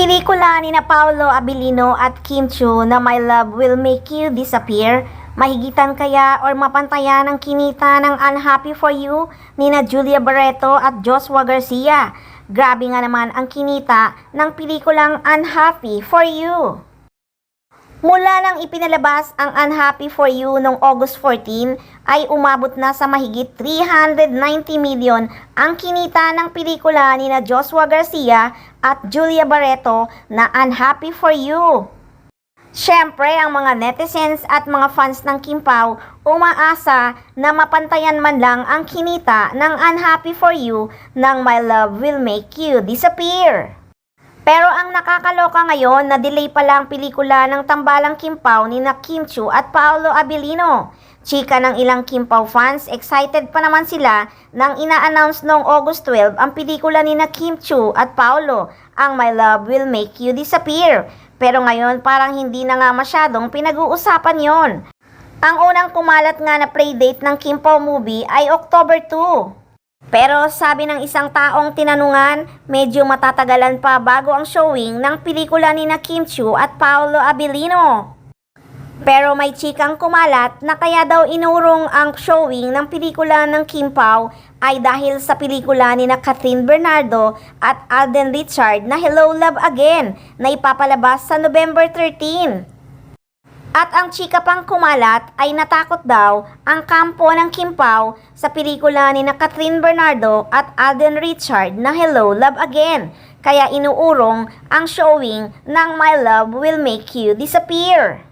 Pelikula ni na Paolo Abilino at Kim Chiu na My Love Will Make You Disappear. Mahigitan kaya or mapantayan ang kinita ng Unhappy For You ni na Julia Barreto at Joshua Garcia. Grabe nga naman ang kinita ng pelikulang Unhappy For You. Mula nang ipinalabas ang Unhappy For You noong August 14 ay umabot na sa mahigit 390 million ang kinita ng pelikula ni na Joshua Garcia at Julia Barreto na Unhappy For You. Siyempre, ang mga netizens at mga fans ng Kim Pao umaasa na mapantayan man lang ang kinita ng Unhappy For You ng My Love Will Make You Disappear. Pero ang nakakaloka ngayon na delay pa lang pelikula ng tambalang Kim Pao ni na Kim Chiu at Paolo Abilino. Chika ng ilang Kim Pao fans, excited pa naman sila nang ina-announce noong August 12 ang pelikula ni na Kim Chiu at Paolo, ang My Love Will Make You Disappear. Pero ngayon parang hindi na nga masyadong pinag-uusapan yon. Ang unang kumalat nga na playdate ng Kim Pao movie ay October 2. Pero sabi ng isang taong tinanungan, medyo matatagalan pa bago ang showing ng pelikula ni na Kim Chiu at Paolo Abilino. Pero may chikang kumalat na kaya daw inurong ang showing ng pelikula ng Kim Pao ay dahil sa pelikula ni na Catherine Bernardo at Alden Richard na Hello Love Again na ipapalabas sa November 13. At ang chika pang kumalat ay natakot daw ang kampo ng Kim Pao sa pelikula ni na Catherine Bernardo at Alden Richard na Hello Love Again. Kaya inuurong ang showing ng My Love Will Make You Disappear.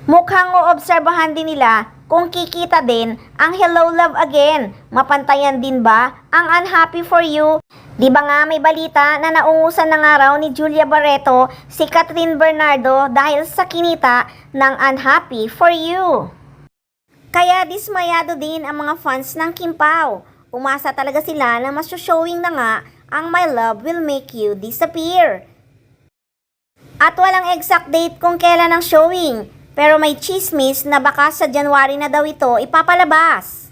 Mukhang uobserbahan din nila kung kikita din ang Hello Love Again. Mapantayan din ba ang Unhappy For You? Di ba nga may balita na naungusan na nga raw ni Julia Barreto si Catherine Bernardo dahil sa kinita ng Unhappy For You? Kaya dismayado din ang mga fans ng Kim Pao. Umasa talaga sila na masyashowing na nga ang My Love Will Make You Disappear. At walang exact date kung kailan ang showing, pero may chismis na baka sa January na daw ito ipapalabas.